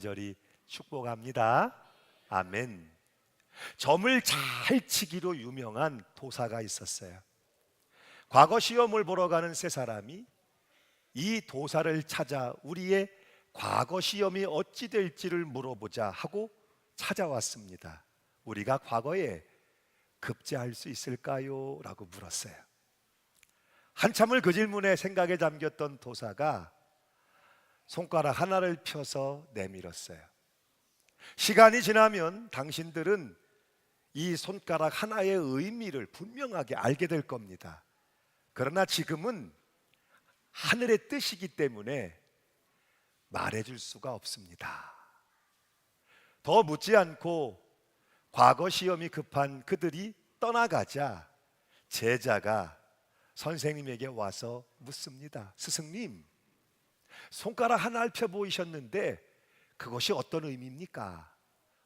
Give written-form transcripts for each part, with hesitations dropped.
간절히 축복합니다. 아멘. 점을 잘 치기로 유명한 도사가 있었어요. 과거 시험을 보러 가는 세 사람이 이 도사를 찾아 우리의 과거 시험이 어찌 될지를 물어보자 하고 찾아왔습니다. 우리가 과거에 급제할 수 있을까요? 라고 물었어요. 한참을 그 질문에 생각에 잠겼던 도사가 손가락 하나를 펴서 내밀었어요. 시간이 지나면 당신들은 이 손가락 하나의 의미를 분명하게 알게 될 겁니다. 그러나 지금은 하늘의 뜻이기 때문에 말해줄 수가 없습니다. 더 묻지 않고 과거 시험이 급한 그들이 떠나가자 제자가 선생님에게 와서 묻습니다. 스승님, 손가락 하나를 펴 보이셨는데 그것이 어떤 의미입니까?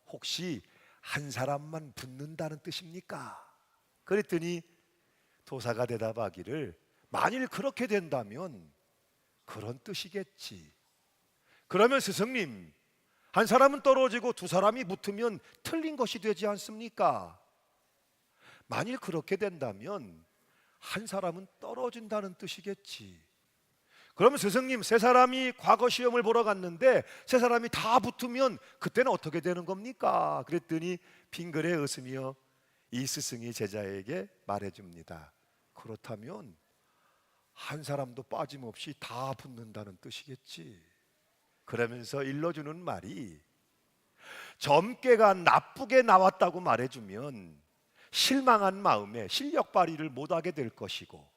혹시 한 사람만 붙는다는 뜻입니까? 그랬더니 도사가 대답하기를, 만일 그렇게 된다면 그런 뜻이겠지. 그러면 스승님, 한 사람은 떨어지고 두 사람이 붙으면 틀린 것이 되지 않습니까? 만일 그렇게 된다면 한 사람은 떨어진다는 뜻이겠지. 그러면 스승님, 세 사람이 과거 시험을 보러 갔는데 세 사람이 다 붙으면 그때는 어떻게 되는 겁니까? 그랬더니 빙그레 웃으며 이 스승이 제자에게 말해줍니다. 그렇다면 한 사람도 빠짐없이 다 붙는다는 뜻이겠지. 그러면서 일러주는 말이, 점괘가 나쁘게 나왔다고 말해주면 실망한 마음에 실력 발휘를 못하게 될 것이고,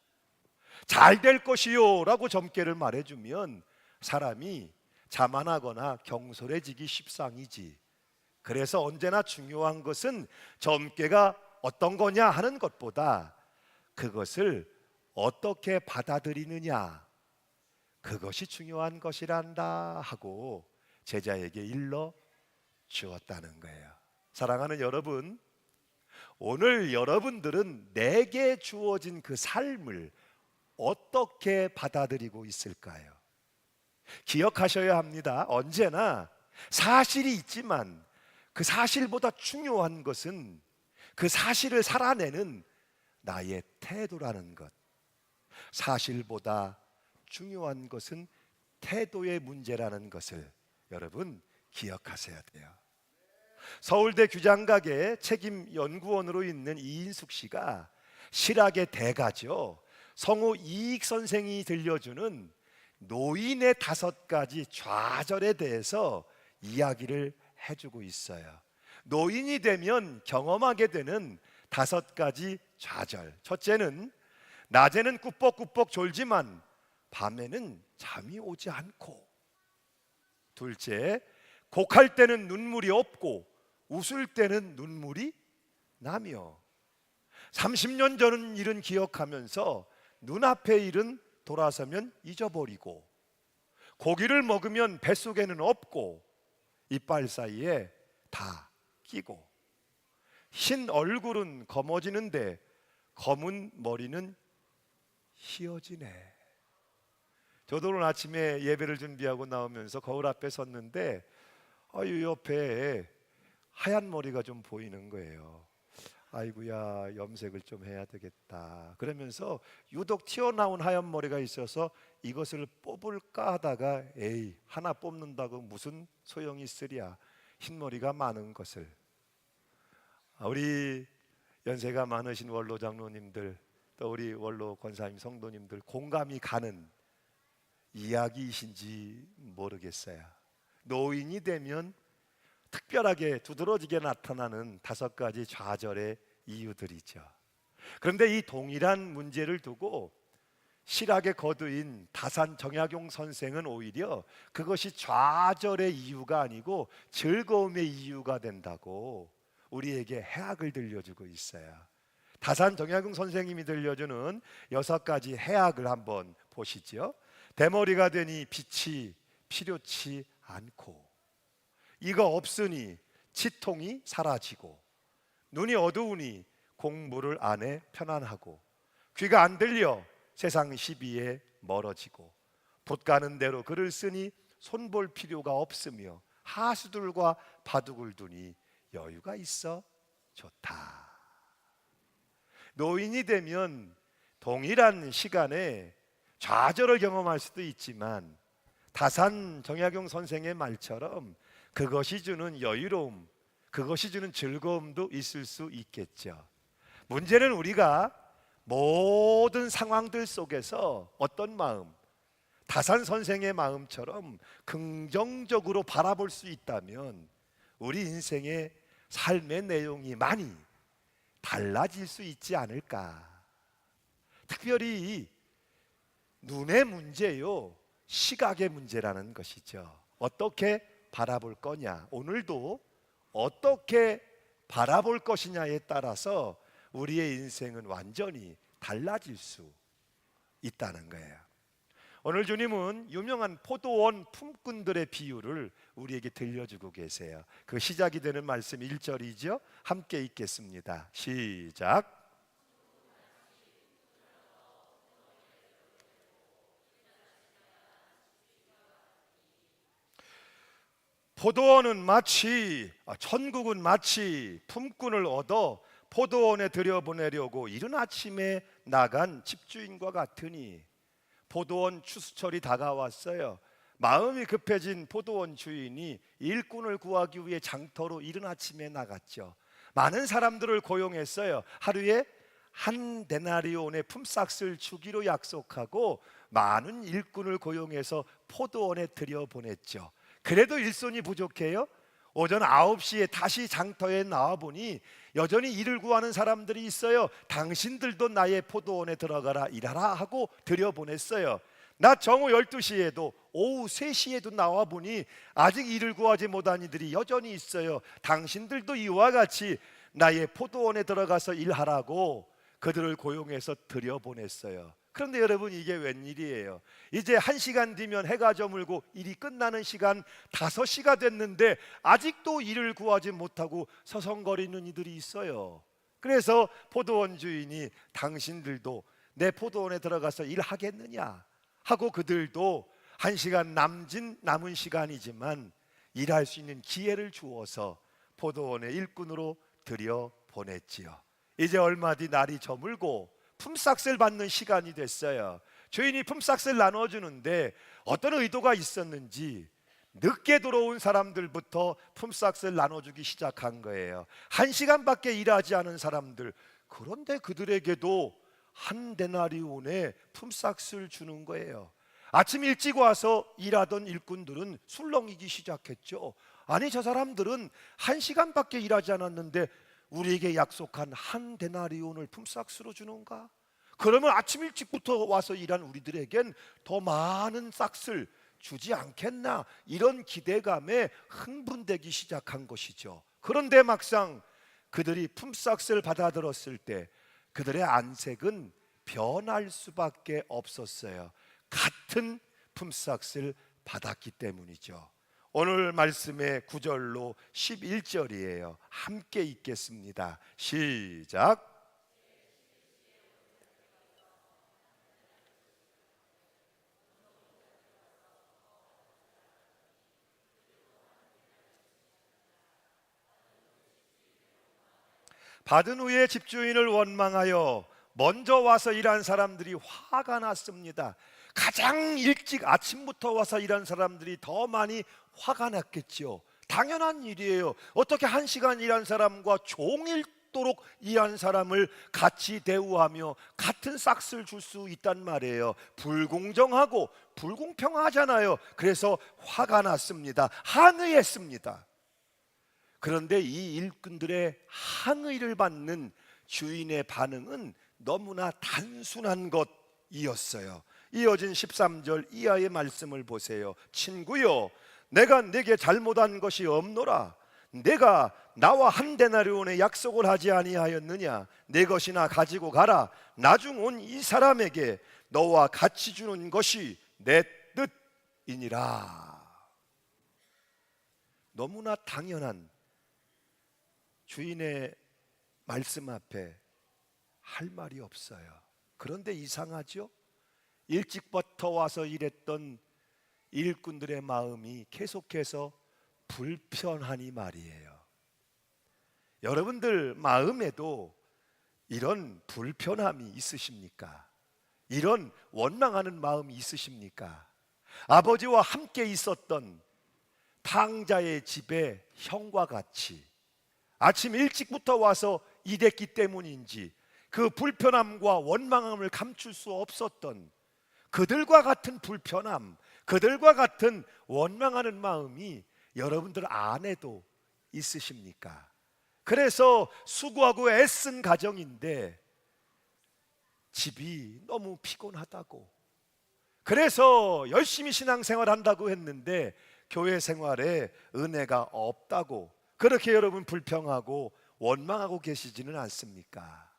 잘 될 것이요 라고 점괘를 말해주면 사람이 자만하거나 경솔해지기 십상이지. 그래서 언제나 중요한 것은 점괘가 어떤 거냐 하는 것보다 그것을 어떻게 받아들이느냐, 그것이 중요한 것이란다 하고 제자에게 일러 주었다는 거예요. 사랑하는 여러분, 오늘 여러분들은 내게 주어진 그 삶을 어떻게 받아들이고 있을까요? 기억하셔야 합니다. 언제나 사실이 있지만 그 사실보다 중요한 것은 그 사실을 살아내는 나의 태도라는 것. 사실보다 중요한 것은 태도의 문제라는 것을 여러분 기억하셔야 돼요. 서울대 규장각의 책임 연구원으로 있는 이인숙 씨가 실학의 대가죠. 성우 이익 선생이 들려주는 노인의 5가지 좌절에 대해서 이야기를 해주고 있어요. 노인이 되면 경험하게 되는 5가지 좌절. 첫째는 낮에는 꾸벅꾸벅 졸지만 밤에는 잠이 오지 않고, 둘째, 곡할 때는 눈물이 없고 웃을 때는 눈물이 나며, 30년 전 일은 기억하면서 눈앞의 일은 돌아서면 잊어버리고, 고기를 먹으면 뱃속에는 없고 이빨 사이에 다 끼고, 흰 얼굴은 검어지는데 검은 머리는 희어지네. 저도 오늘 아침에 예배를 준비하고 나오면서 거울 앞에 섰는데 이 옆에 하얀 머리가 좀 보이는 거예요. 아이고야, 염색을 좀 해야 되겠다. 그러면서 유독 튀어나온 하얀 머리가 있어서 이것을 뽑을까 하다가, 에이, 하나 뽑는다고 무슨 소용이 있으랴, 흰머리가 많은 것을. 우리 연세가 많으신 원로 장로님들, 또 우리 원로 권사님 성도님들 공감이 가는 이야기이신지 모르겠어요. 노인이 되면 특별하게 두드러지게 나타나는 5가지 좌절의 이유들이죠. 그런데 이 동일한 문제를 두고 실학의 거두인 다산 정약용 선생은 오히려 그것이 좌절의 이유가 아니고 즐거움의 이유가 된다고 우리에게 해학을 들려주고 있어요. 다산 정약용 선생님이 들려주는 6가지 해학을 한번 보시죠. 대머리가 되니 빛이 필요치 않고, 이가 없으니 치통이 사라지고, 눈이 어두우니 공부를 안 해 편안하고, 귀가 안 들려 세상 시비에 멀어지고, 붓 가는 대로 글을 쓰니 손볼 필요가 없으며, 하수들과 바둑을 두니 여유가 있어 좋다. 노인이 되면 동일한 시간에 좌절을 경험할 수도 있지만 다산 정약용 선생의 말처럼 그것이 주는 여유로움, 그것이 주는 즐거움도 있을 수 있겠죠. 문제는 우리가 모든 상황들 속에서 어떤 마음, 다산 선생의 마음처럼 긍정적으로 바라볼 수 있다면 우리 인생의 삶의 내용이 많이 달라질 수 있지 않을까. 특별히 눈의 문제요, 시각의 문제라는 것이죠. 어떻게 바라볼 거냐, 오늘도 어떻게 바라볼 것이냐에 따라서 우리의 인생은 완전히 달라질 수 있다는 거예요. 오늘 주님은 유명한 포도원 품꾼들의 비유를 우리에게 들려주고 계세요. 그 시작이 되는 말씀 1절이죠. 함께 읽겠습니다. 시작. 포도원은 마치 천국은 마치 품꾼을 얻어 포도원에 들여보내려고 이른 아침에 나간 집주인과 같으니, 포도원 추수철이 다가왔어요. 마음이 급해진 포도원 주인이 일꾼을 구하기 위해 장터로 이른 아침에 나갔죠. 많은 사람들을 고용했어요. 하루에 한 데나리온의 품삯을 주기로 약속하고 많은 일꾼을 고용해서 포도원에 들여보냈죠. 그래도 일손이 부족해요. 오전 9시에 다시 장터에 나와보니 여전히 일을 구하는 사람들이 있어요. 당신들도 나의 포도원에 들어가라 일하라 하고 들여보냈어요. 낮 정오 12시에도 오후 3시에도 나와보니 아직 일을 구하지 못한 이들이 여전히 있어요. 당신들도 이와 같이 나의 포도원에 들어가서 일하라고 그들을 고용해서 들여보냈어요. 그런데 여러분, 이게 웬일이에요? 이제 1시간 뒤면 해가 저물고 일이 끝나는 시간 5시가 됐는데 아직도 일을 구하지 못하고 서성거리는 이들이 있어요. 그래서 포도원 주인이 당신들도 내 포도원에 들어가서 일하겠느냐 하고 그들도 1시간 남은 시간이지만 일할 수 있는 기회를 주어서 포도원의 일꾼으로 들여보냈지요. 이제 얼마 뒤 날이 저물고 품삯을 받는 시간이 됐어요. 주인이 품삯을 나눠주는데 어떤 의도가 있었는지 늦게 들어온 사람들부터 품삯을 나눠주기 시작한 거예요. 1시간밖에 일하지 않은 사람들, 그런데 그들에게도 한 데나리온의 품삯을 주는 거예요. 아침 일찍 와서 일하던 일꾼들은 술렁이기 시작했죠. 아니, 저 사람들은 1시간밖에 일하지 않았는데 우리에게 약속한 한 데나리온을 품삯으로 주는가? 그러면 아침 일찍부터 와서 일한 우리들에겐 더 많은 싹을 주지 않겠나? 이런 기대감에 흥분되기 시작한 것이죠. 그런데 막상 그들이 품삯을 받아들었을 때 그들의 안색은 변할 수밖에 없었어요. 같은 품삯을 받았기 때문이죠. 오늘 말씀의 9절로 11절이에요. 함께 읽겠습니다. 시작. 받은 후에 집주인을 원망하여 먼저 와서 일한 사람들이 화가 났습니다. 가장 일찍 아침부터 와서 일한 사람들이 더 많이 화가 났겠죠. 당연한 일이에요. 어떻게 1시간 일한 사람과 종일도록 일한 사람을 같이 대우하며 같은 싹을 줄 수 있단 말이에요. 불공정하고 불공평하잖아요. 그래서 화가 났습니다. 항의했습니다. 그런데 이 일꾼들의 항의를 받는 주인의 반응은 너무나 단순한 것이었어요. 이어진 13절 이하의 말씀을 보세요. 친구여, 내가 네게 잘못한 것이 없노라. 내가 나와 한 데나리온의 약속을 하지 아니하였느냐? 내 것이나 가지고 가라. 나중 온 이 사람에게 너와 같이 주는 것이 내 뜻이니라. 너무나 당연한 주인의 말씀 앞에 할 말이 없어요. 그런데 이상하죠? 일찍부터 와서 일했던 일꾼들의 마음이 계속해서 불편하니 말이에요. 여러분들 마음에도 이런 불편함이 있으십니까? 이런 원망하는 마음이 있으십니까? 아버지와 함께 있었던 탕자의 집에 형과 같이 아침 일찍부터 와서 일했기 때문인지 그 불편함과 원망함을 감출 수 없었던 그들과 같은 불편함, 그들과 같은 원망하는 마음이 여러분들 안에도 있으십니까? 그래서 수고하고 애쓴 가정인데 집이 너무 피곤하다고, 그래서 열심히 신앙생활 한다고 했는데 교회 생활에 은혜가 없다고, 그렇게 여러분 불평하고 원망하고 계시지는 않습니까?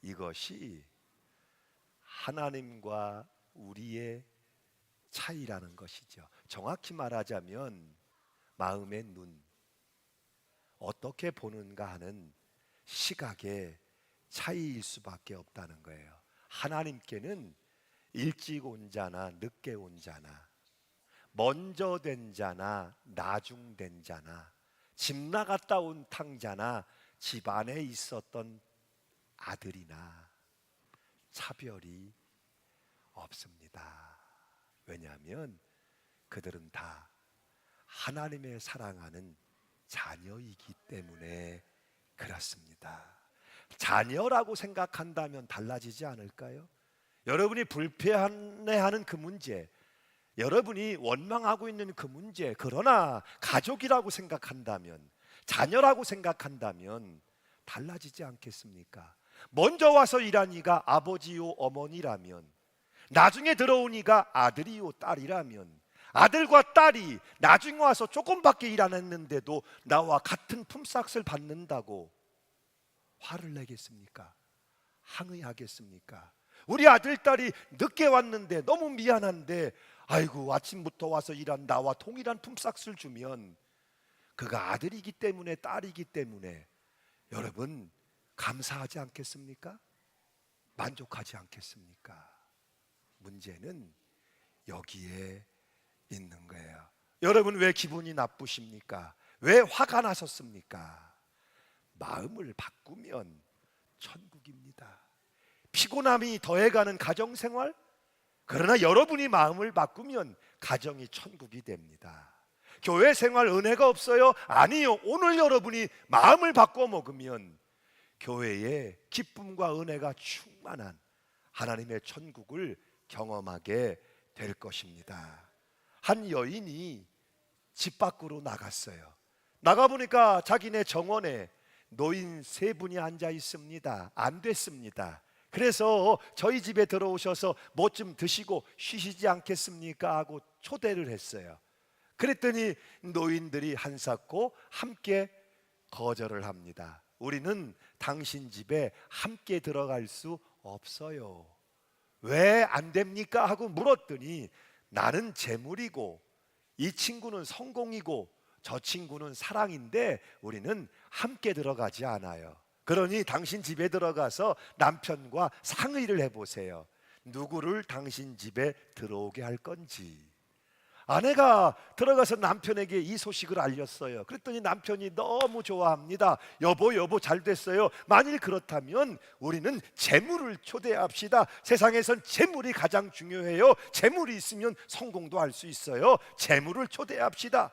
이것이 하나님과 우리의 차이라는 것이죠. 정확히 말하자면 마음의 눈, 어떻게 보는가 하는 시각의 차이일 수밖에 없다는 거예요. 하나님께는 일찍 온 자나 늦게 온 자나, 먼저 된 자나 나중 된 자나, 집 나갔다 온 탕자나 집 안에 있었던 아들이나 차별이 없습니다. 왜냐하면 그들은 다 하나님의 사랑하는 자녀이기 때문에 그렇습니다. 자녀라고 생각한다면 달라지지 않을까요? 여러분이 불편해하는 그 문제, 여러분이 원망하고 있는 그 문제, 그러나 가족이라고 생각한다면, 자녀라고 생각한다면 달라지지 않겠습니까? 먼저 와서 일하니가 아버지요 어머니라면, 나중에 들어오니가 아들이요 딸이라면, 아들과 딸이 나중에 와서 조금밖에 일 안 했는데도 나와 같은 품삯을 받는다고 화를 내겠습니까? 항의하겠습니까? 우리 아들, 딸이 늦게 왔는데 너무 미안한데 아이고 아침부터 와서 일한 나와 동일한 품삯을 주면 그가 아들이기 때문에, 딸이기 때문에 여러분 감사하지 않겠습니까? 만족하지 않겠습니까? 문제는 여기에 있는 거예요. 여러분 왜 기분이 나쁘십니까? 왜 화가 나셨습니까? 마음을 바꾸면 천국입니다. 피곤함이 더해가는 가정생활, 그러나 여러분이 마음을 바꾸면 가정이 천국이 됩니다. 교회 생활 은혜가 없어요? 아니요. 오늘 여러분이 마음을 바꿔 먹으면 교회에 기쁨과 은혜가 충만한 하나님의 천국을 경험하게 될 것입니다. 한 여인이 집 밖으로 나갔어요. 나가보니까 자기네 정원에 노인 3분이 앉아 있습니다. 안 됐습니다. 그래서 저희 집에 들어오셔서 뭐 좀 드시고 쉬시지 않겠습니까? 하고 초대를 했어요. 그랬더니 노인들이 한사코 함께 거절을 합니다. 우리는 당신 집에 함께 들어갈 수 없어요. 왜 안 됩니까? 하고 물었더니 나는 재물이고 이 친구는 성공이고 저 친구는 사랑인데 우리는 함께 들어가지 않아요. 그러니 당신 집에 들어가서 남편과 상의를 해보세요. 누구를 당신 집에 들어오게 할 건지. 아내가 들어가서 남편에게 이 소식을 알렸어요. 그랬더니 남편이 너무 좋아합니다. 여보 잘 됐어요. 만일 그렇다면 우리는 재물을 초대합시다. 세상에선 재물이 가장 중요해요. 재물이 있으면 성공도 할 수 있어요. 재물을 초대합시다.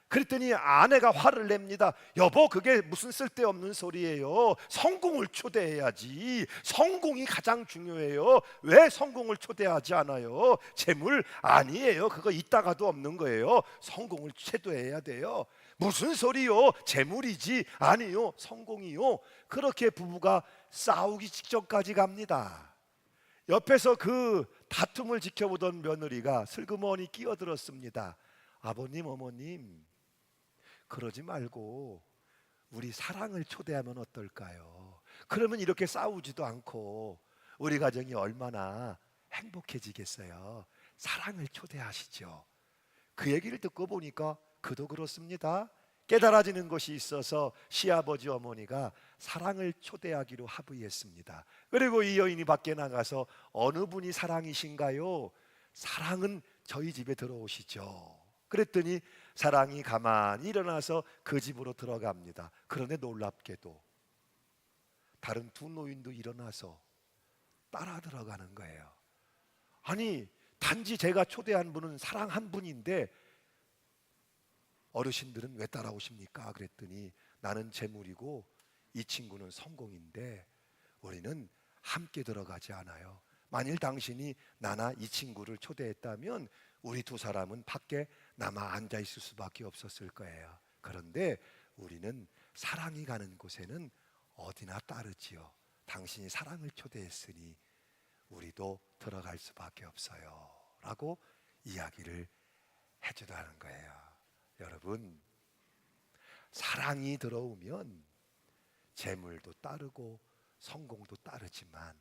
그랬더니 아내가 화를 냅니다. 여보, 그게 무슨 쓸데없는 소리예요. 성공을 초대해야지. 성공이 가장 중요해요. 왜 성공을 초대하지 않아요? 재물 아니에요. 그거 있다가도 없는 거예요. 성공을 초대해야 돼요. 무슨 소리요? 재물이지. 아니요, 성공이요. 그렇게 부부가 싸우기 직전까지 갑니다. 옆에서 그 다툼을 지켜보던 며느리가 슬그머니 끼어들었습니다. 아버님, 어머님, 그러지 말고 우리 사랑을 초대하면 어떨까요? 그러면 이렇게 싸우지도 않고 우리 가정이 얼마나 행복해지겠어요. 사랑을 초대하시죠. 그 얘기를 듣고 보니까 그도 그렇습니다. 깨달아지는 것이 있어서 시아버지 어머니가 사랑을 초대하기로 합의했습니다. 그리고 이 여인이 밖에 나가서 어느 분이 사랑이신가요? 사랑은 저희 집에 들어오시죠. 그랬더니 사랑이 가만히 일어나서 그 집으로 들어갑니다. 그런데 놀랍게도 다른 두 노인도 일어나서 따라 들어가는 거예요. 아니, 단지 제가 초대한 분은 사랑 한 분인데 어르신들은 왜 따라오십니까? 그랬더니 나는 재물이고 이 친구는 성공인데 우리는 함께 들어가지 않아요. 만일 당신이 나나 이 친구를 초대했다면 우리 두 사람은 밖에 남아 앉아 있을 수밖에 없었을 거예요. 그런데 우리는 사랑이 가는 곳에는 어디나 따르지요. 당신이 사랑을 초대했으니 우리도 들어갈 수밖에 없어요 라고 이야기를 해주라는 거예요. 여러분, 사랑이 들어오면 재물도 따르고 성공도 따르지만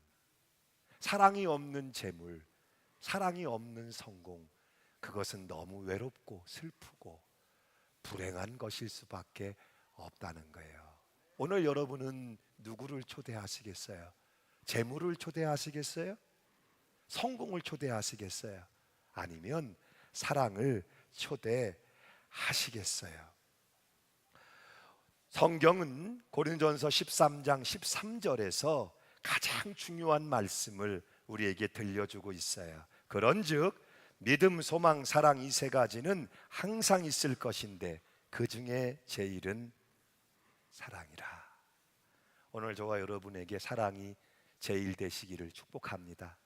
사랑이 없는 재물, 사랑이 없는 성공, 그것은 너무 외롭고 슬프고 불행한 것일 수밖에 없다는 거예요. 오늘 여러분은 누구를 초대하시겠어요? 재물을 초대하시겠어요? 성공을 초대하시겠어요? 아니면 사랑을 초대하시겠어요? 성경은 고린도전서 13장 13절에서 가장 중요한 말씀을 우리에게 들려주고 있어요. 그런즉 믿음, 소망, 사랑 이 세 가지는 항상 있을 것인데 그 중에 제일은 사랑이라. 오늘 저와 여러분에게 사랑이 제일 되시기를 축복합니다.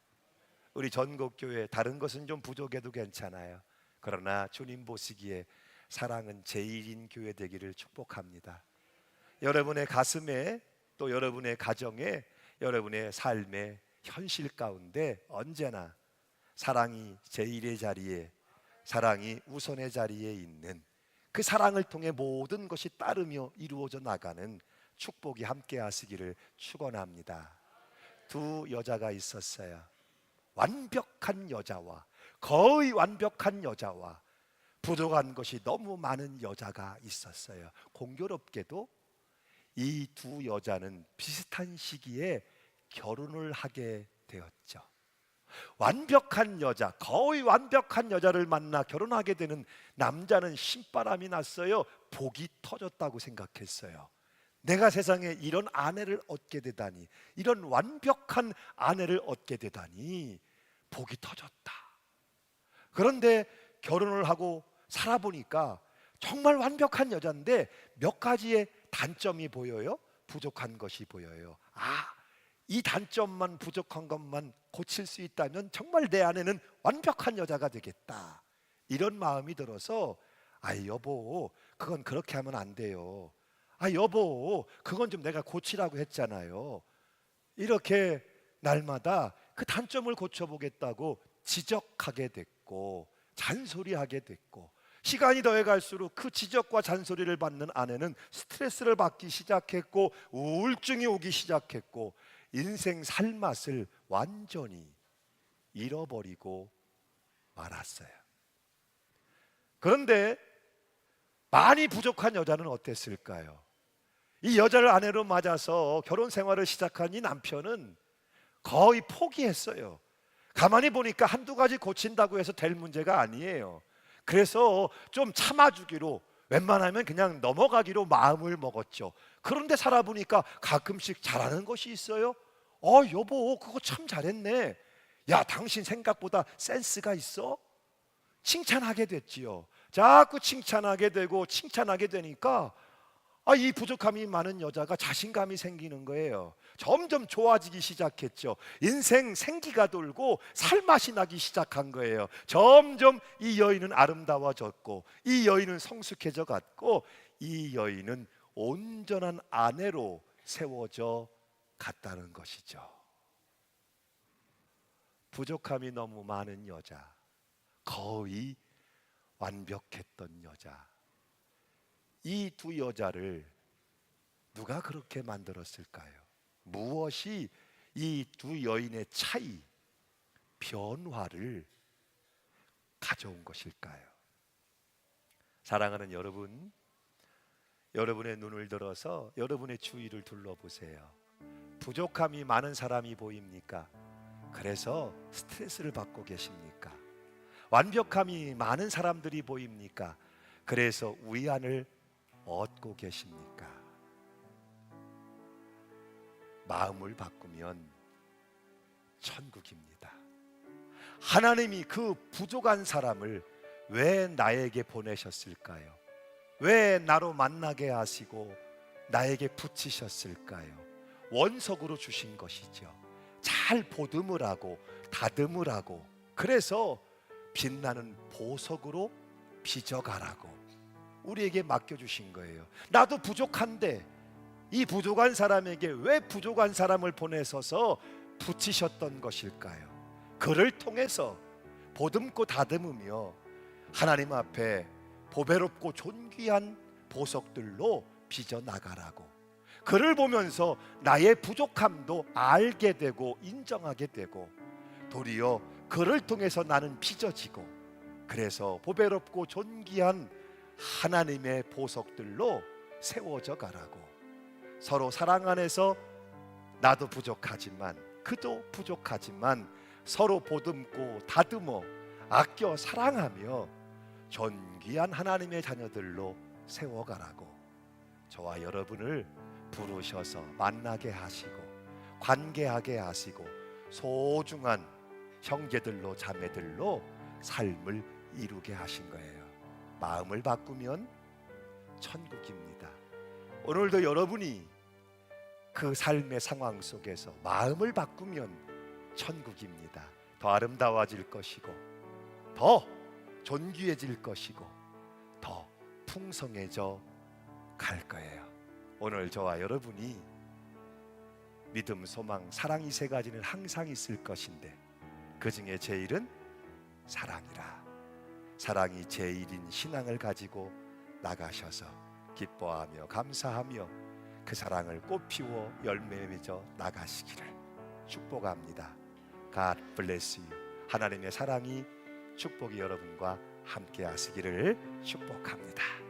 우리 전국교회 다른 것은 좀 부족해도 괜찮아요. 그러나 주님 보시기에 사랑은 제일인 교회 되기를 축복합니다. 여러분의 가슴에 또 여러분의 가정에 여러분의 삶의 현실 가운데 언제나 사랑이 제일의 자리에, 사랑이 우선의 자리에 있는 그 사랑을 통해 모든 것이 따르며 이루어져 나가는 축복이 함께 하시기를 축원합니다. 두 여자가 있었어요. 완벽한 여자와 거의 완벽한 여자와 부족한 것이 너무 많은 여자가 있었어요. 공교롭게도 이 두 여자는 비슷한 시기에 결혼을 하게 되었죠. 완벽한 여자, 거의 완벽한 여자를 만나 결혼하게 되는 남자는 신바람이 났어요. 복이 터졌다고 생각했어요. 내가 세상에 이런 아내를 얻게 되다니, 이런 완벽한 아내를 얻게 되다니 복이 터졌다. 그런데 결혼을 하고 살아보니까 정말 완벽한 여자인데 몇 가지의 단점이 보여요. 부족한 것이 보여요. 이 단점만, 부족한 것만 고칠 수 있다면 정말 내 아내는 완벽한 여자가 되겠다. 이런 마음이 들어서 여보, 그건 그렇게 하면 안 돼요. 여보, 그건 좀 내가 고치라고 했잖아요. 이렇게 날마다 그 단점을 고쳐보겠다고 지적하게 됐고 잔소리하게 됐고, 시간이 더해갈수록 그 지적과 잔소리를 받는 아내는 스트레스를 받기 시작했고 우울증이 오기 시작했고 인생 살맛을 완전히 잃어버리고 말았어요. 그런데 많이 부족한 여자는 어땠을까요? 이 여자를 아내로 맞아서 결혼 생활을 시작한 이 남편은 거의 포기했어요. 가만히 보니까 한두 가지 고친다고 해서 될 문제가 아니에요. 그래서 좀 참아주기로, 웬만하면 그냥 넘어가기로 마음을 먹었죠. 그런데 살아보니까 가끔씩 잘하는 것이 있어요. 여보, 그거 참 잘했네. 야, 당신 생각보다 센스가 있어? 칭찬하게 됐지요. 자꾸 칭찬하게 되고 칭찬하게 되니까 이 부족함이 많은 여자가 자신감이 생기는 거예요. 점점 좋아지기 시작했죠. 인생 생기가 돌고 살맛이 나기 시작한 거예요. 점점 이 여인은 아름다워졌고 이 여인은 성숙해져 갔고 이 여인은 온전한 아내로 세워져 갔다는 것이죠. 부족함이 너무 많은 여자, 거의 완벽했던 여자, 이 두 여자를 누가 그렇게 만들었을까요? 무엇이 이 두 여인의 차이, 변화를 가져온 것일까요? 사랑하는 여러분, 여러분의 눈을 들어서 여러분의 주위를 둘러보세요. 부족함이 많은 사람이 보입니까? 그래서 스트레스를 받고 계십니까? 완벽함이 많은 사람들이 보입니까? 그래서 위안을 얻고 계십니까? 마음을 바꾸면 천국입니다. 하나님이 그 부족한 사람을 왜 나에게 보내셨을까요? 왜 나로 만나게 하시고 나에게 붙이셨을까요? 원석으로 주신 것이죠. 잘 보듬으라고, 다듬으라고, 그래서 빛나는 보석으로 빚어가라고 우리에게 맡겨주신 거예요. 나도 부족한데 이 부족한 사람에게 왜 부족한 사람을 보내셔서 붙이셨던 것일까요? 그를 통해서 보듬고 다듬으며 하나님 앞에 보배롭고 존귀한 보석들로 빚어 나가라고. 그를 보면서 나의 부족함도 알게 되고 인정하게 되고, 도리어 그를 통해서 나는 빚어지고, 그래서 보배롭고 존귀한 하나님의 보석들로 세워져 가라고. 서로 사랑 안에서 나도 부족하지만 그도 부족하지만 서로 보듬고 다듬어 아껴 사랑하며 존귀한 하나님의 자녀들로 세워가라고 저와 여러분을 부르셔서 만나게 하시고 관계하게 하시고 소중한 형제들로 자매들로 삶을 이루게 하신 거예요. 마음을 바꾸면 천국입니다. 오늘도 여러분이 그 삶의 상황 속에서 마음을 바꾸면 천국입니다. 더 아름다워질 것이고 더 존귀해질 것이고 더 풍성해져 갈 거예요. 오늘 저와 여러분이 믿음, 소망, 사랑 이 세 가지는 항상 있을 것인데 그 중에 제일은 사랑이라. 사랑이 제일인 신앙을 가지고 나가셔서 기뻐하며 감사하며 그 사랑을 꽃피워 열매 맺어 나가시기를 축복합니다. God bless you. 하나님의 사랑이 축복이 여러분과 함께 하시기를 축복합니다.